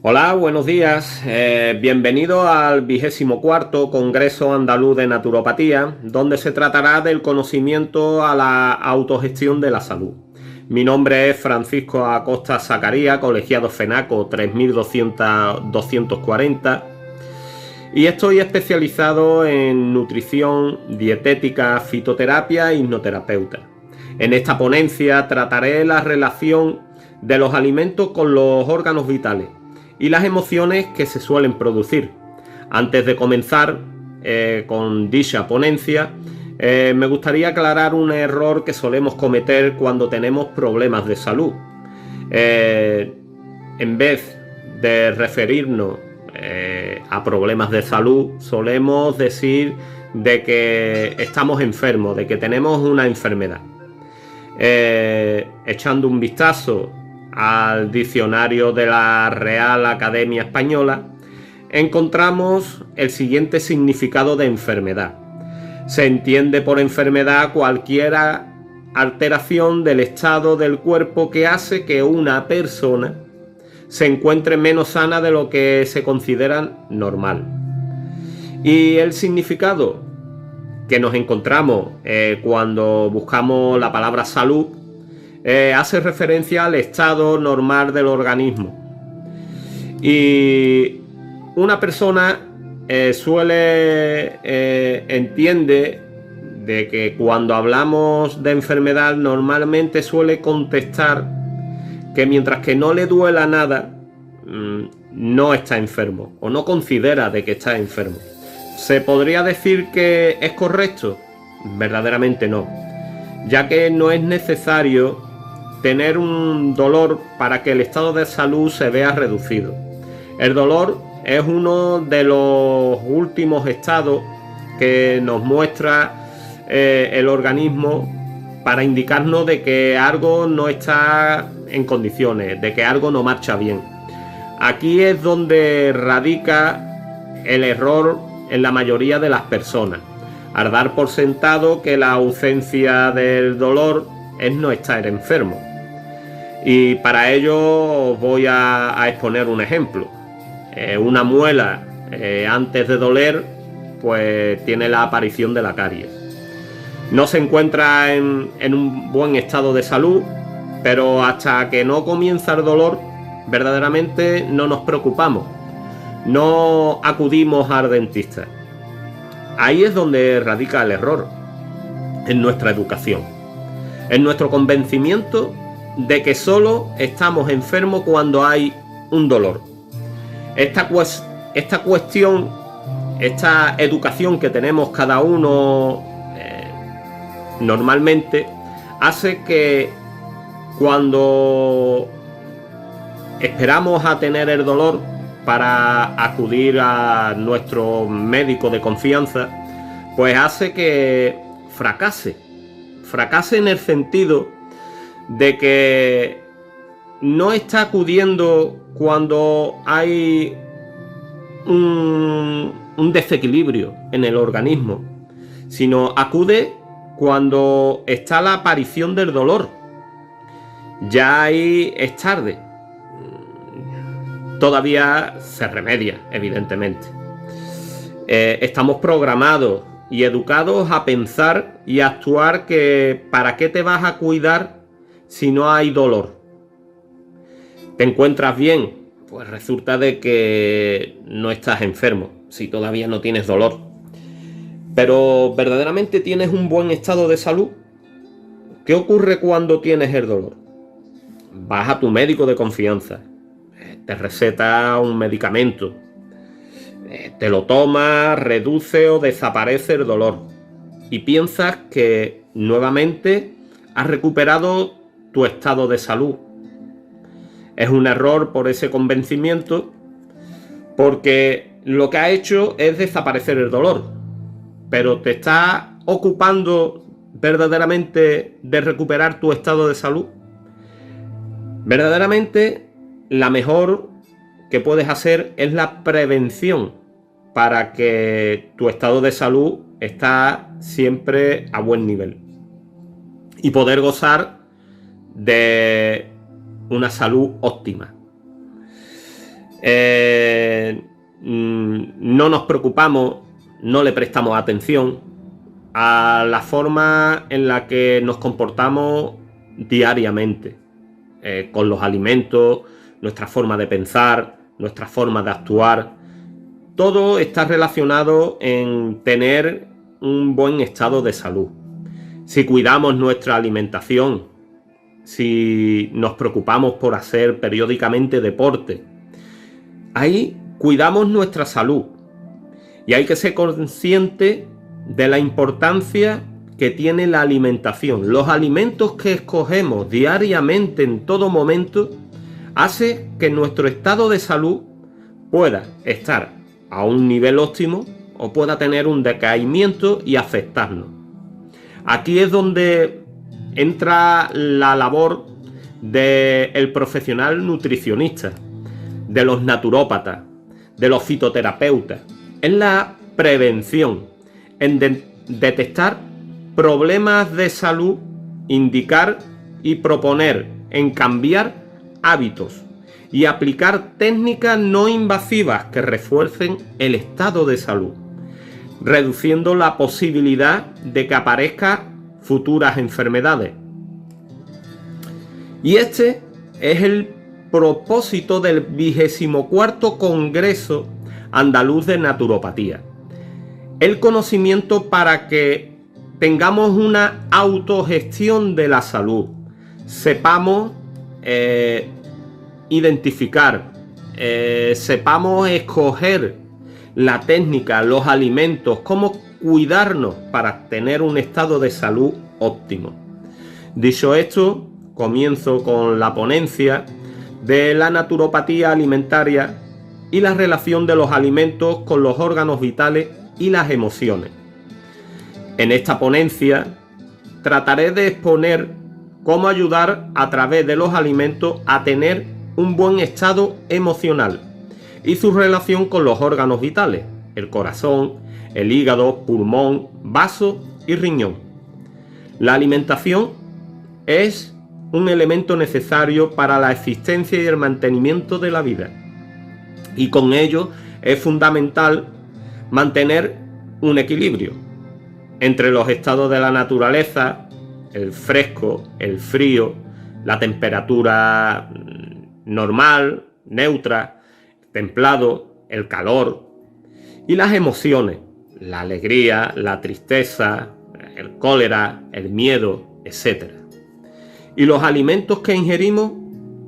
Hola, buenos días. Bienvenido al 24º Congreso Andaluz de Naturopatía, donde se tratará del conocimiento a la autogestión de la salud. Mi nombre es Francisco Acosta Zacarías, colegiado FENACO 3240, y estoy especializado en nutrición, dietética, fitoterapia e hipnoterapeuta. En esta ponencia trataré la relación de los alimentos con los órganos vitales y las emociones que se suelen producir. Antes de comenzar con dicha ponencia, me gustaría aclarar un error que solemos cometer cuando tenemos problemas de salud. En vez de referirnos a problemas de salud, solemos decir de que estamos enfermos, de que tenemos una enfermedad. Echando un vistazo al diccionario de la Real Academia Española, encontramos el siguiente significado de enfermedad. Se entiende por enfermedad cualquier alteración del estado del cuerpo que hace que una persona se encuentre menos sana de lo que se considera normal. Y el significado que nos encontramos cuando buscamos la palabra salud hace referencia al estado normal del organismo. Y una persona entiende de que cuando hablamos de enfermedad normalmente suele contestar que mientras que no le duela nada, no está enfermo o no considera de que está enfermo. ¿Se podría decir que es correcto? Verdaderamente no, ya que no es necesario tener un dolor para que el estado de salud se vea reducido. El dolor es uno de los últimos estados que nos muestra el organismo para indicarnos de que algo no está en condiciones, de que algo no marcha bien. Aquí es donde radica el error en la mayoría de las personas, al dar por sentado que la ausencia del dolor es no estar enfermo. Y para ello os voy a exponer un ejemplo. Una muela antes de doler pues tiene la aparición de la caries. No se encuentra en un buen estado de salud, pero hasta que no comienza el dolor verdaderamente no nos preocupamos, no acudimos al dentista. Ahí es donde radica el error en nuestra educación, en nuestro convencimiento de que solo estamos enfermos cuando hay un dolor. Esta cuestión, esta educación que tenemos cada uno normalmente, hace que cuando esperamos a tener el dolor para acudir a nuestro médico de confianza, pues hace que fracase en el sentido de que no está acudiendo cuando hay un desequilibrio en el organismo, sino acude cuando está la aparición del dolor. Ya ahí es tarde. Todavía se remedia, evidentemente. Estamos programados y educados a pensar y a actuar que ¿para qué te vas a cuidar si no hay dolor? ¿Te encuentras bien? Pues resulta de que no estás enfermo si todavía no tienes dolor. Pero ¿verdaderamente tienes un buen estado de salud? ¿Qué ocurre cuando tienes el dolor? Vas a tu médico de confianza, te receta un medicamento, te lo tomas, reduce o desaparece el dolor y piensas que nuevamente has recuperado tu estado de salud. Es un error por ese convencimiento, porque lo que ha hecho es desaparecer el dolor, pero ¿te está ocupando verdaderamente de recuperar tu estado de salud? Verdaderamente la mejor que puedes hacer es la prevención para que tu estado de salud está siempre a buen nivel y poder gozar de una salud óptima. No nos preocupamos, no le prestamos atención a la forma en la que nos comportamos diariamente, con los alimentos, nuestra forma de pensar, nuestra forma de actuar. Todo está relacionado en tener un buen estado de salud. Si cuidamos nuestra alimentación, si nos preocupamos por hacer periódicamente deporte, ahí cuidamos nuestra salud. Y hay que ser consciente de la importancia que tiene la alimentación. Los alimentos que escogemos diariamente en todo momento hace que nuestro estado de salud pueda estar a un nivel óptimo o pueda tener un decaimiento y afectarnos. Aquí es donde entra la labor del profesional nutricionista, de los naturópatas, de los fitoterapeutas, en la prevención, en detectar problemas de salud, indicar y proponer en cambiar hábitos y aplicar técnicas no invasivas que refuercen el estado de salud, reduciendo la posibilidad de que aparezcan futuras enfermedades. Y este es el propósito del 24º Congreso Andaluz de Naturopatía. El conocimiento para que tengamos una autogestión de la salud, sepamos identificar, sepamos escoger la técnica, los alimentos, cómo cuidarnos para tener un estado de salud óptimo. Dicho esto, comienzo con la ponencia de la naturopatía alimentaria y la relación de los alimentos con los órganos vitales y las emociones. En esta ponencia trataré de exponer cómo ayudar a través de los alimentos a tener un buen estado emocional y su relación con los órganos vitales, el corazón, el hígado, pulmón, vaso y riñón. La alimentación es un elemento necesario para la existencia y el mantenimiento de la vida, y con ello es fundamental mantener un equilibrio entre los estados de la naturaleza, el fresco, el frío, la temperatura normal, neutra, templado, el calor, y las emociones, la alegría, la tristeza, el cólera, el miedo, etc. Y los alimentos que ingerimos,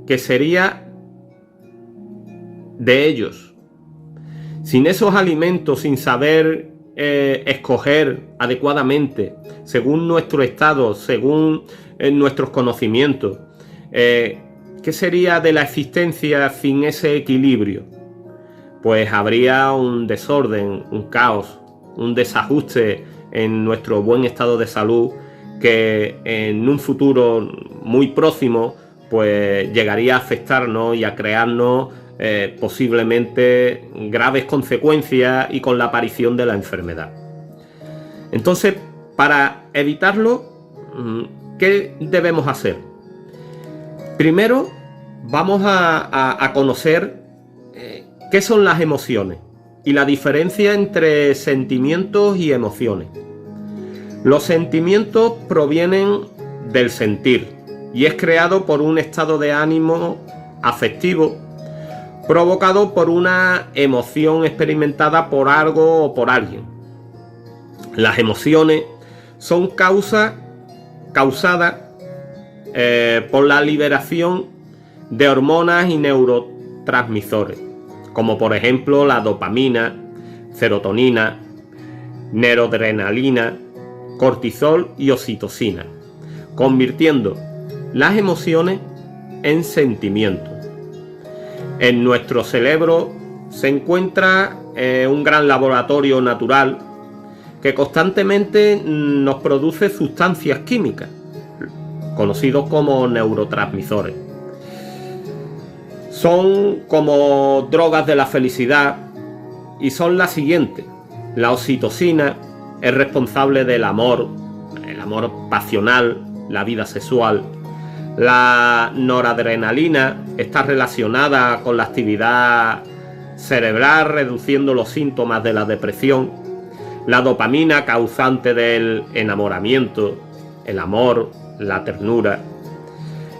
que sería de ellos. Sin esos alimentos, sin saber escoger adecuadamente, según nuestro estado, según nuestros conocimientos, ¿qué sería de la existencia sin ese equilibrio? Pues habría un desorden, un caos, un desajuste en nuestro buen estado de salud que en un futuro muy próximo pues llegaría a afectarnos y a crearnos posiblemente graves consecuencias y con la aparición de la enfermedad. Entonces, para evitarlo, ¿qué debemos hacer? Primero, vamos a conocer qué son las emociones y la diferencia entre sentimientos y emociones. Los sentimientos provienen del sentir y es creado por un estado de ánimo afectivo provocado por una emoción experimentada por algo o por alguien. Las emociones son causadas por la liberación de hormonas y neurotransmisores, como por ejemplo la dopamina, serotonina, noradrenalina, cortisol y oxitocina, convirtiendo las emociones en sentimientos. En nuestro cerebro se encuentra un gran laboratorio natural que constantemente nos produce sustancias químicas, conocidos como neurotransmisores. Son como drogas de la felicidad y son las siguientes. La oxitocina es responsable del amor, el amor pasional, la vida sexual. La noradrenalina está relacionada con la actividad cerebral, reduciendo los síntomas de la depresión. La dopamina, causante del enamoramiento, el amor, la ternura.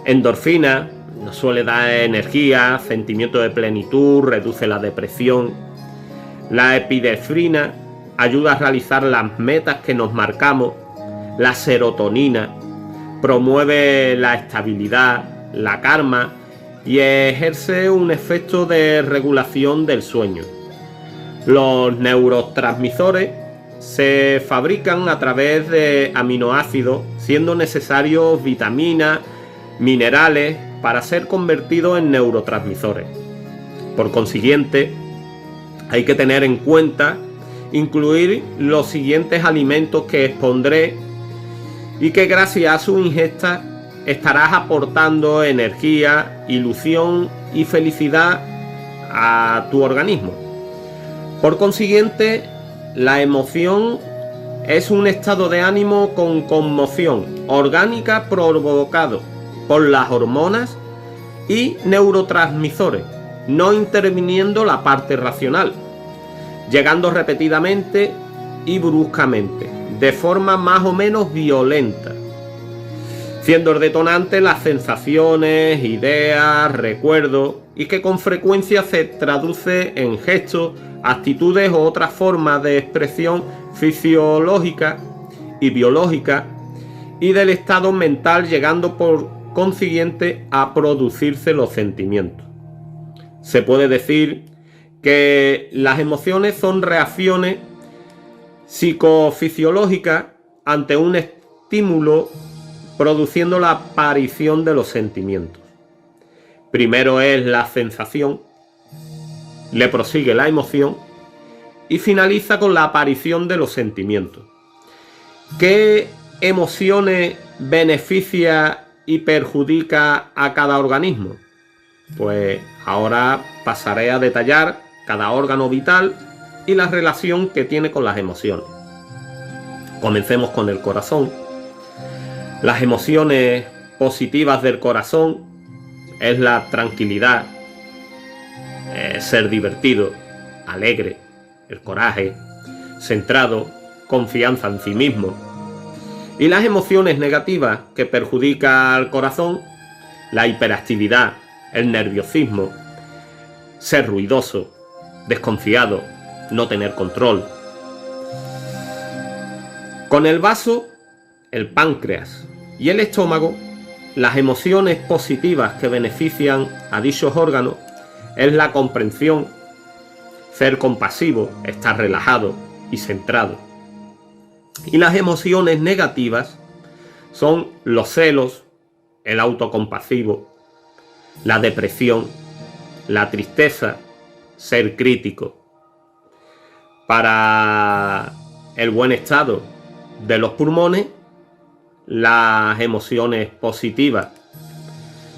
Endorfina nos suele dar energía, sentimiento de plenitud, reduce la depresión. La epinefrina ayuda a realizar las metas que nos marcamos. La serotonina promueve la estabilidad, la calma y ejerce un efecto de regulación del sueño. Los neurotransmisores se fabrican a través de aminoácidos, siendo necesarios vitaminas, minerales para ser convertidos en neurotransmisores. Por consiguiente, hay que tener en cuenta incluir los siguientes alimentos que expondré y que gracias a su ingesta estarás aportando energía, ilusión y felicidad a tu organismo. Por consiguiente, la emoción es un estado de ánimo con conmoción orgánica provocado por las hormonas y neurotransmisores, no interviniendo la parte racional, llegando repetidamente y bruscamente, de forma más o menos violenta, siendo el detonante las sensaciones, ideas, recuerdos, y que con frecuencia se traduce en gestos, actitudes u otras formas de expresión fisiológica y biológica y del estado mental, llegando por consiguiente a producirse los sentimientos. Se puede decir que las emociones son reacciones psicofisiológicas ante un estímulo, produciendo la aparición de los sentimientos. Primero es la sensación, le prosigue la emoción y finaliza con la aparición de los sentimientos. ¿Qué emociones beneficia y perjudica a cada organismo? Pues ahora pasaré a detallar cada órgano vital y la relación que tiene con las emociones. Comencemos con el corazón. Las emociones positivas del corazón es la tranquilidad, ser divertido, alegre, el coraje, centrado, confianza en sí mismo. Y las emociones negativas que perjudican al corazón, la hiperactividad, el nerviosismo, ser ruidoso, desconfiado, no tener control. Con el vaso, el páncreas y el estómago, las emociones positivas que benefician a dichos órganos es la comprensión, ser compasivo, estar relajado y centrado. Y las emociones negativas son los celos, el autocompasivo, la depresión, la tristeza, ser crítico. Para el buen estado de los pulmones, las emociones positivas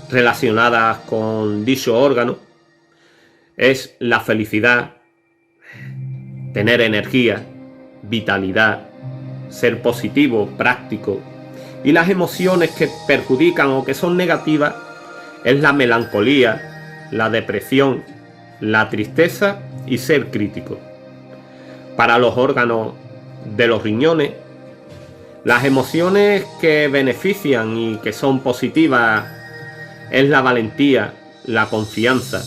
relacionadas con dicho órgano es la felicidad, tener energía, vitalidad, ser positivo, práctico. Y las emociones que perjudican o que son negativas es la melancolía, la depresión, la tristeza y ser crítico. Para los órganos de los riñones, las emociones que benefician y que son positivas es la valentía, la confianza.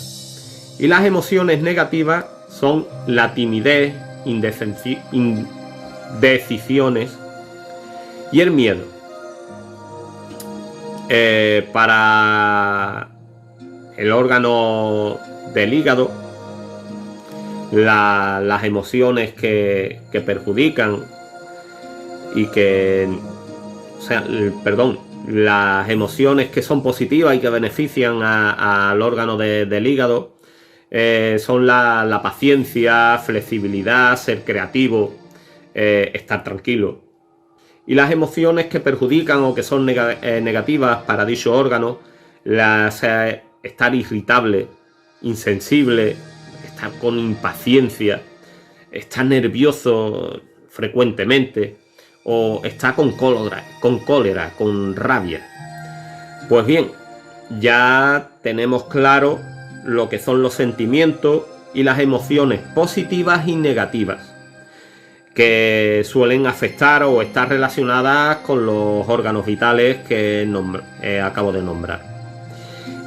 Y las emociones negativas son la timidez, indecisiones y el miedo. Para el órgano del hígado, las emociones que perjudican y que, las emociones que son positivas y que benefician al órgano del hígado son la paciencia, flexibilidad, ser creativo, estar tranquilo. Y las emociones que perjudican o que son negativas para dicho órgano, estar irritable, insensible, estar con impaciencia, estar nervioso frecuentemente o estar con cólera, con rabia. Pues bien, ya tenemos claro lo que son los sentimientos y las emociones positivas y negativas, que suelen afectar o estar relacionadas con los órganos vitales que acabo de nombrar.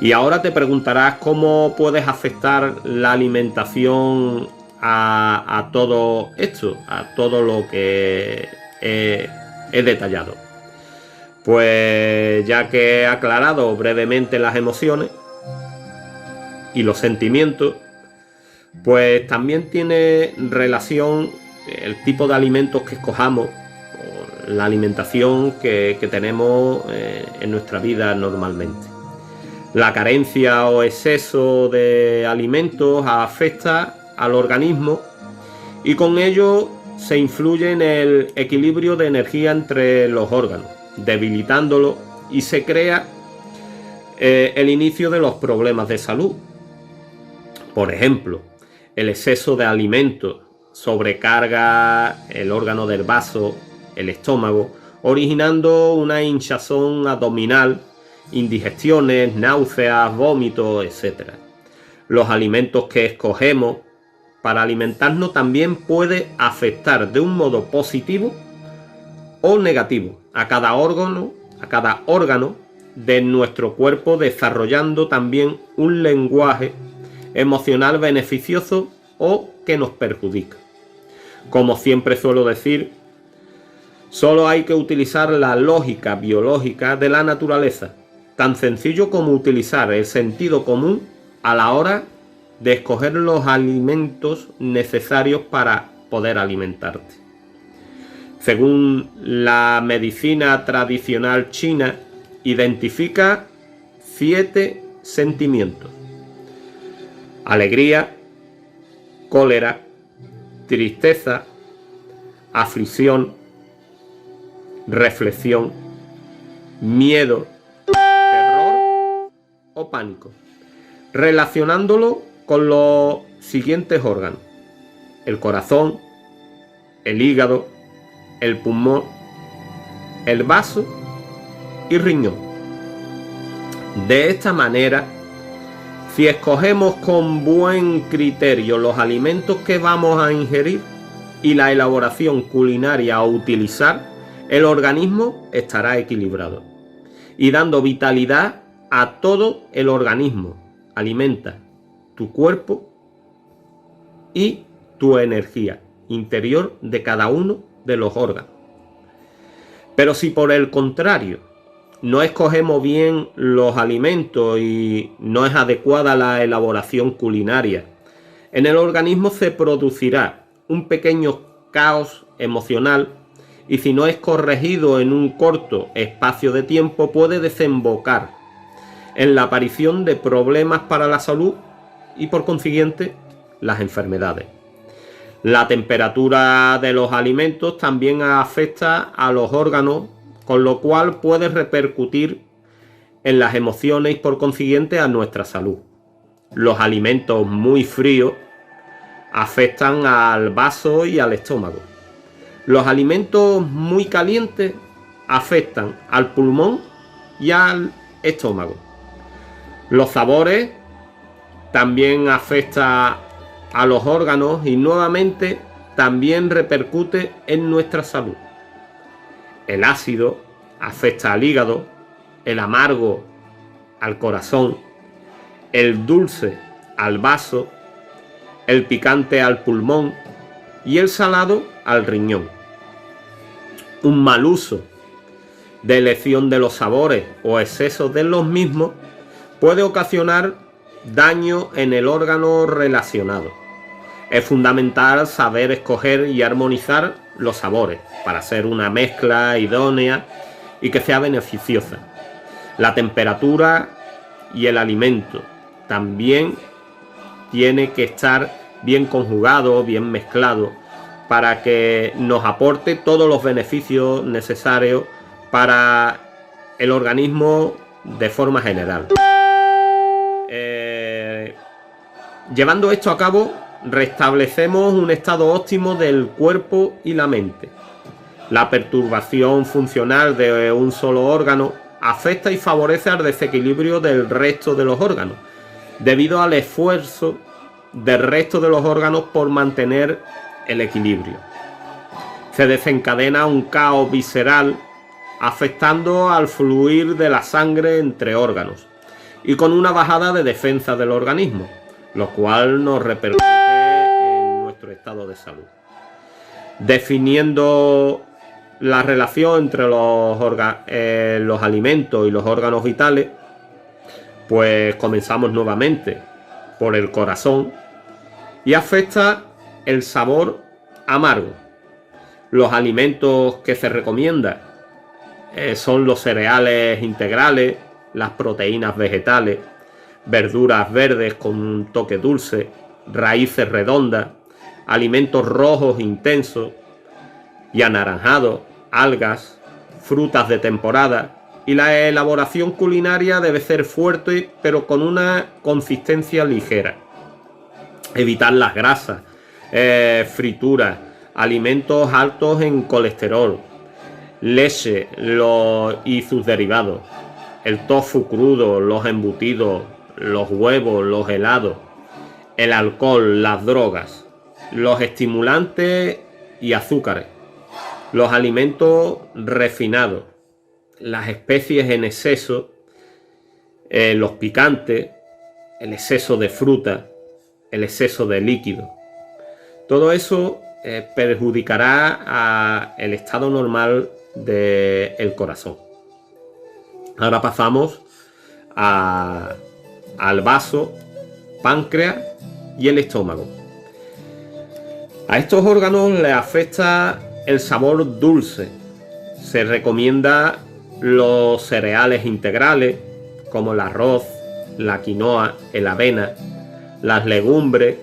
Y ahora te preguntarás cómo puedes afectar la alimentación a todo esto, a todo lo que he detallado. Pues ya que he aclarado brevemente las emociones y los sentimientos, pues también tiene relación el tipo de alimentos que escojamos, o la alimentación que tenemos en nuestra vida normalmente. La carencia o exceso de alimentos afecta al organismo y con ello se influye en el equilibrio de energía entre los órganos, debilitándolo, y se crea el inicio de los problemas de salud. Por ejemplo, el exceso de alimentos sobrecarga el órgano del vaso, el estómago, originando una hinchazón abdominal, indigestiones, náuseas, vómitos, etc. Los alimentos que escogemos para alimentarnos también puede afectar de un modo positivo o negativo a cada órgano de nuestro cuerpo, desarrollando también un lenguaje emocional beneficioso o que nos perjudica. Como siempre suelo decir, solo hay que utilizar la lógica biológica de la naturaleza, tan sencillo como utilizar el sentido común a la hora de escoger los alimentos necesarios para poder alimentarte. Según la medicina tradicional china, identifica 7 sentimientos: alegría, cólera, tristeza, aflicción, reflexión, miedo, terror o pánico, relacionándolo con los siguientes órganos: el corazón, el hígado, el pulmón, el vaso y riñón. De esta manera, si escogemos con buen criterio los alimentos que vamos a ingerir y la elaboración culinaria a utilizar, el organismo estará equilibrado y dando vitalidad a todo el organismo. Alimenta tu cuerpo y tu energía interior de cada uno de los órganos. Pero si por el contrario no escogemos bien los alimentos y no es adecuada la elaboración culinaria, en el organismo se producirá un pequeño caos emocional, y si no es corregido en un corto espacio de tiempo puede desembocar en la aparición de problemas para la salud y por consiguiente las enfermedades. La temperatura de los alimentos también afecta a los órganos, con lo cual puede repercutir en las emociones y por consiguiente a nuestra salud. Los alimentos muy fríos afectan al vaso y al estómago. Los alimentos muy calientes afectan al pulmón y al estómago. Los sabores también afectan a los órganos y nuevamente también repercute en nuestra salud. El ácido afecta al hígado, el amargo al corazón, el dulce al vaso, el picante al pulmón y el salado al riñón. Un mal uso de elección de los sabores o exceso de los mismos puede ocasionar daño en el órgano relacionado. Es fundamental saber escoger y armonizar los sabores para hacer una mezcla idónea y que sea beneficiosa. La temperatura y el alimento también tiene que estar bien conjugado, bien mezclado, para que nos aporte todos los beneficios necesarios para el organismo de forma general. Llevando esto a cabo, restablecemos un estado óptimo del cuerpo y la mente. La perturbación funcional de un solo órgano afecta y favorece al desequilibrio del resto de los órganos, debido al esfuerzo del resto de los órganos por mantener el equilibrio. Se desencadena un caos visceral, afectando al fluir de la sangre entre órganos y con una bajada de defensa del organismo, lo cual nos repercute en nuestro estado de salud. Definiendo la relación entre los alimentos y los órganos vitales, pues comenzamos nuevamente por el corazón y afecta el sabor amargo. Los alimentos que se recomiendan son los cereales integrales, las proteínas vegetales, verduras verdes con un toque dulce, raíces redondas, alimentos rojos intensos y anaranjados, algas, frutas de temporada, y la elaboración culinaria debe ser fuerte pero con una consistencia ligera. Evitar las grasas, frituras, alimentos altos en colesterol, leche y sus derivados, el tofu crudo, los embutidos, los huevos, los helados, el alcohol, las drogas, los estimulantes y azúcares, los alimentos refinados, las especies en exceso, los picantes, el exceso de fruta, el exceso de líquido. Todo eso perjudicará el estado normal del corazón. Ahora pasamos al vaso, páncreas y el estómago. A estos órganos les afecta el sabor dulce. Se recomienda los cereales integrales como el arroz, la quinoa, el avena, las legumbres,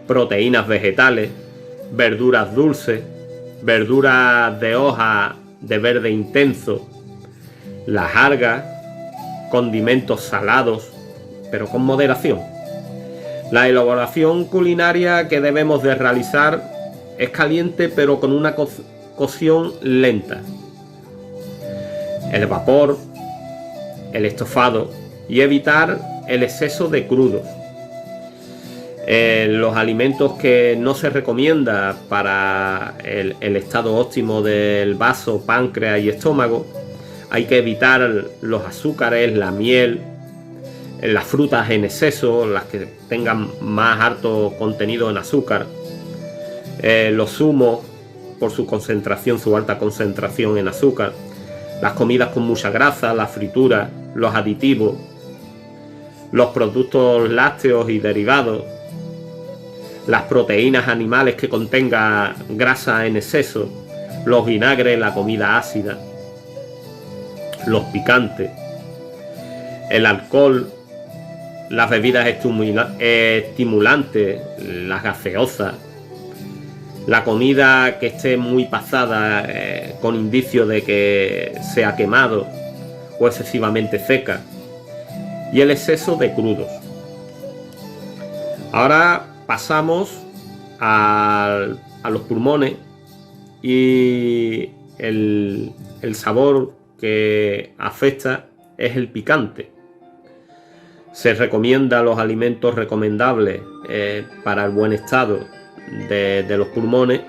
proteínas vegetales, verduras dulces, verduras de hoja de verde intenso, las algas, condimentos salados, pero con moderación. La elaboración culinaria que debemos de realizar es caliente pero con una cocción lenta. El vapor, el estofado y evitar el exceso de crudos. Los alimentos que no se recomienda para el estado óptimo del vaso, páncreas y estómago, hay que evitar los azúcares, la miel, las frutas en exceso, las que tengan más alto contenido en azúcar, los zumos por su concentración, su alta concentración en azúcar, las comidas con mucha grasa, las frituras, los aditivos, los productos lácteos y derivados, las proteínas animales que contengan grasa en exceso, los vinagres, la comida ácida, los picantes, el alcohol, las bebidas estimulantes, las gaseosas, la comida que esté muy pasada con indicios de que se ha quemado o excesivamente seca, y el exceso de crudos. Ahora pasamos a los pulmones y el sabor que afecta es el picante. Se recomienda los alimentos recomendables para el buen estado de los pulmones.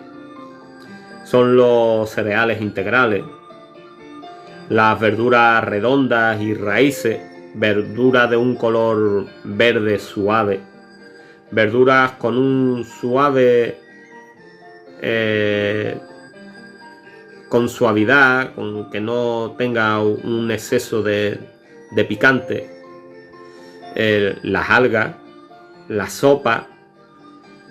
Son los cereales integrales, las verduras redondas y raíces, verduras de un color verde suave, verduras con un suave con suavidad, con que no tenga un exceso de picante, las algas, la sopa,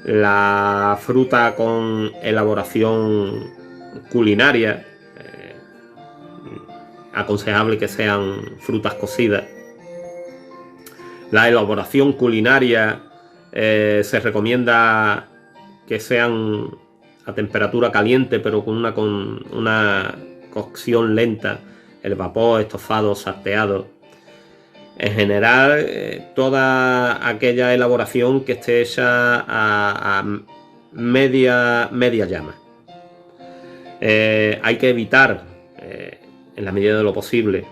la fruta con elaboración culinaria, aconsejable que sean frutas cocidas. La elaboración culinaria se recomienda que sean a temperatura caliente pero con una cocción lenta, el vapor, estofado, salteado. En general, toda aquella elaboración que esté hecha a media llama. Hay que evitar, en la medida de lo posible,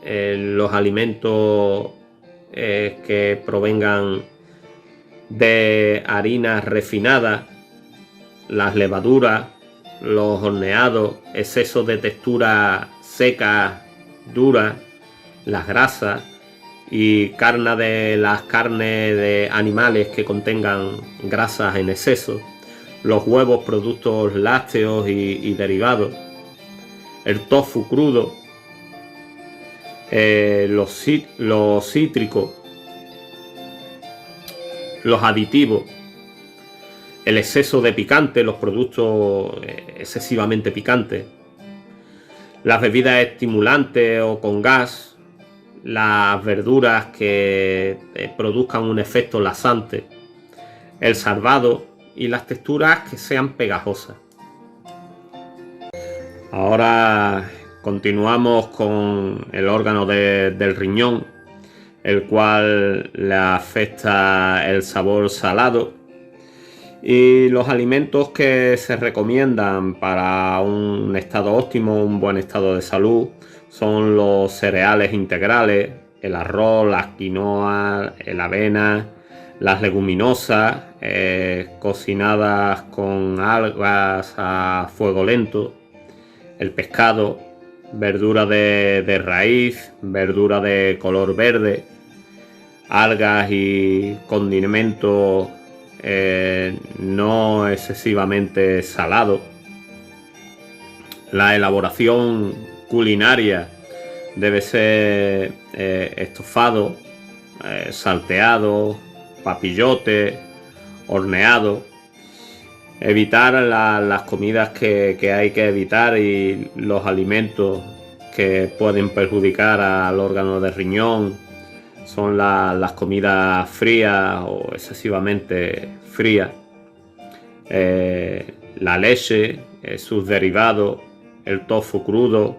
los alimentos que provengan de harinas refinadas, las levaduras, los horneados, excesos de textura seca, dura, las grasas y carne de las carnes de animales que contengan grasas en exceso, los huevos, productos lácteos y derivados, el tofu crudo, los cítricos, los aditivos, el exceso de picante, los productos excesivamente picantes, las bebidas estimulantes o con gas, las verduras que produzcan un efecto laxante, el salvado y las texturas que sean pegajosas. Ahora continuamos con el órgano del riñón, el cual le afecta el sabor salado, y los alimentos que se recomiendan para un estado óptimo, un buen estado de salud, son los cereales integrales, el arroz, las quinoa, la avena, las leguminosas cocinadas con algas a fuego lento, el pescado, verdura de raíz, verdura de color verde, algas y condimentos no excesivamente salados. La elaboración culinaria debe ser estofado, salteado, papillote, horneado. Evitar las comidas que hay que evitar y los alimentos que pueden perjudicar al órgano del riñón son las comidas frías o excesivamente frías, la leche, sus derivados, el tofu crudo,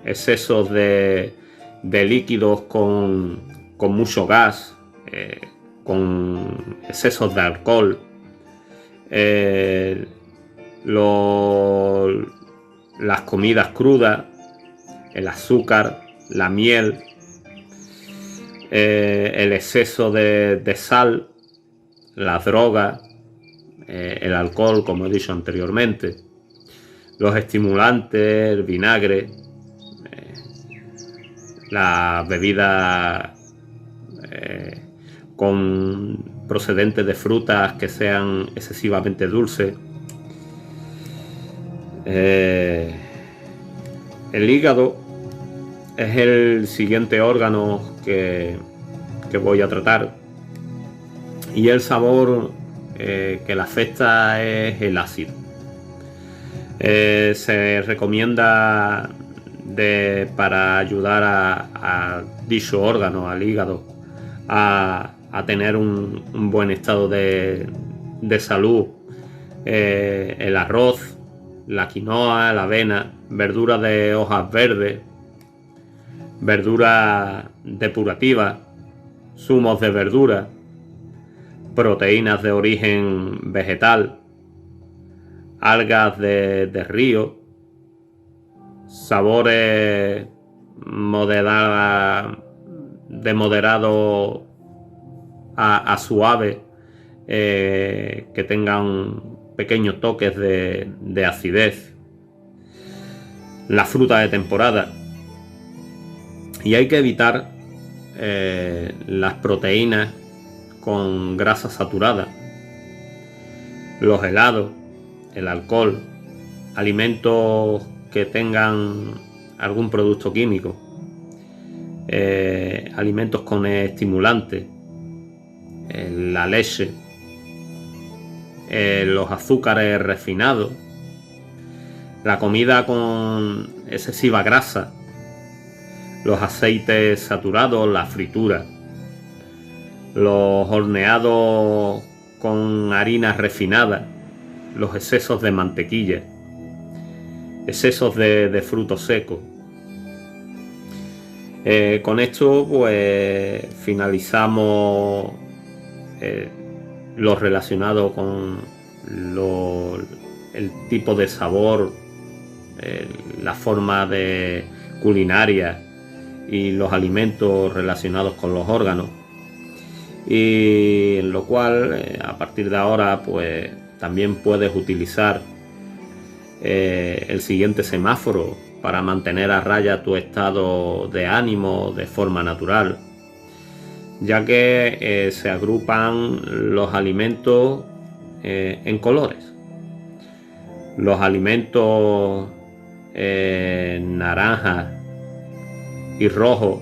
excesos de líquidos con mucho gas, con excesos de alcohol, las comidas crudas, el azúcar, la miel, el exceso de sal, las drogas, el alcohol, como he dicho anteriormente, los estimulantes, el vinagre, las bebidas procedentes de frutas que sean excesivamente dulces. El hígado es el siguiente órgano que voy a tratar, y el sabor que le afecta es el ácido. Se recomienda para ayudar a dicho órgano, al hígado, a tener un buen estado de salud, el arroz, la quinoa, la avena, verduras de hojas verdes, verduras depurativas, zumos de verdura, proteínas de origen vegetal, algas de río, sabores de moderado a suave, que tengan pequeños toques de acidez, la fruta de temporada. Y hay que evitar las proteínas con grasa saturada, los helados, el alcohol, alimentos que tengan algún producto químico, alimentos con estimulantes, la leche, los azúcares refinados, la comida con excesiva grasa, los aceites saturados, la fritura, los horneados con harinas refinadas, los excesos de mantequilla, excesos de frutos secos. Con esto pues finalizamos lo relacionado con el tipo de sabor, la forma de culinaria y los alimentos relacionados con los órganos, y en lo cual a partir de ahora pues también puedes utilizar el siguiente semáforo para mantener a raya tu estado de ánimo de forma natural, ya que se agrupan los alimentos en colores. Los alimentos naranja y rojo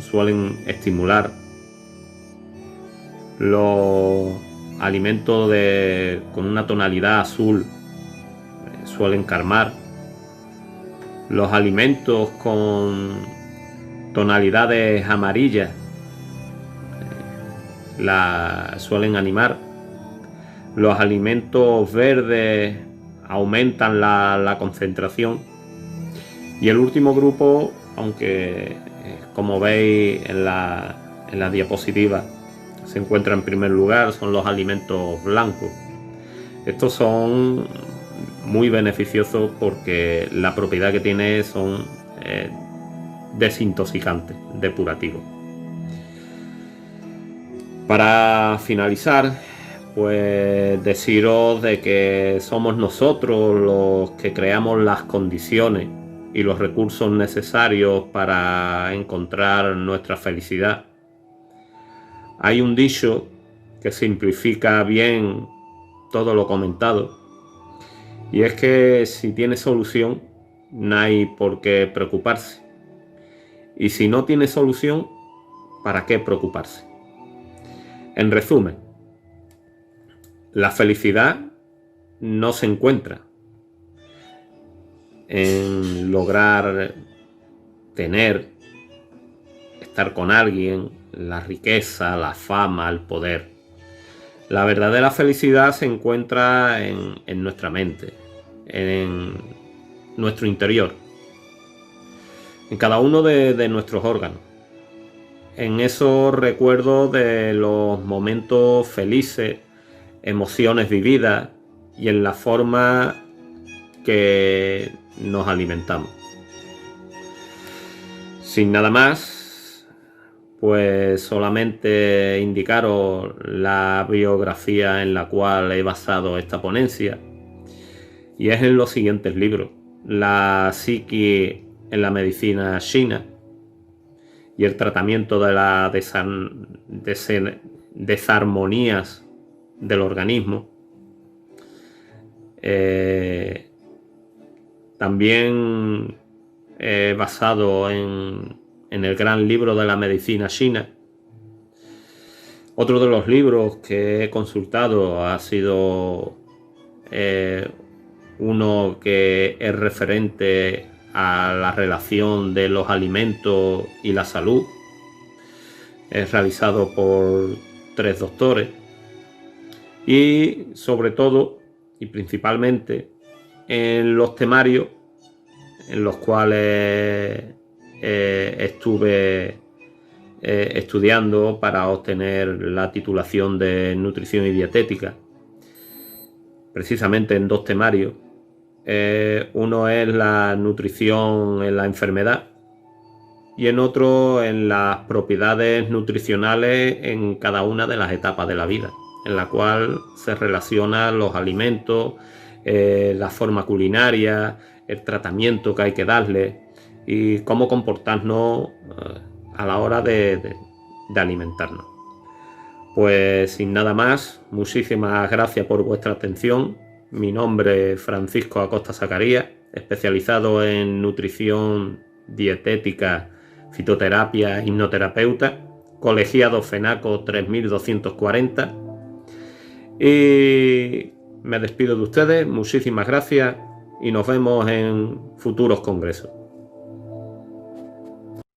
suelen estimular. Los alimentos con una tonalidad azul suelen calmar. Los alimentos con tonalidades amarillas suelen animar. Los alimentos verdes aumentan la concentración. Y el último grupo, aunque como veis en la diapositiva se encuentra en primer lugar, son los alimentos blancos. Estos son muy beneficiosos porque la propiedad que tiene son desintoxicantes, depurativos. Para finalizar, pues deciros de que somos nosotros los que creamos las condiciones y los recursos necesarios para encontrar nuestra felicidad. Hay un dicho que simplifica bien todo lo comentado, y es que si tiene solución no hay por qué preocuparse, y si no tiene solución, ¿para qué preocuparse? En resumen, la felicidad no se encuentra en lograr tener, estar con alguien, la riqueza, la fama, el poder. La verdadera felicidad se encuentra en nuestra mente, en nuestro interior, en cada uno de nuestros órganos, en esos recuerdos de los momentos felices, emociones vividas y en la forma que nos alimentamos. Sin nada más, pues solamente indicaros la biografía en la cual he basado esta ponencia, y es en los siguientes libros: La psique en la medicina china y el tratamiento de las desarmonías del organismo. También basado en el gran libro de la medicina china. Otro de los libros que he consultado ha sido uno que es referente a la relación de los alimentos y la salud. Es realizado por 3 doctores. Y sobre todo y principalmente en los temarios en los cuales estuve estudiando para obtener la titulación de nutrición y dietética, precisamente en 2 temarios. Uno es la nutrición en la enfermedad y en otro en las propiedades nutricionales en cada una de las etapas de la vida, en la cual se relacionan los alimentos, la forma culinaria, el tratamiento que hay que darle y cómo comportarnos a la hora de alimentarnos. Pues sin nada más, muchísimas gracias por vuestra atención. Mi nombre es Francisco Acosta Zacarías, especializado en nutrición, dietética, fitoterapia, hipnoterapeuta, colegiado FENACO 3240. Y me despido de ustedes, muchísimas gracias y nos vemos en futuros congresos.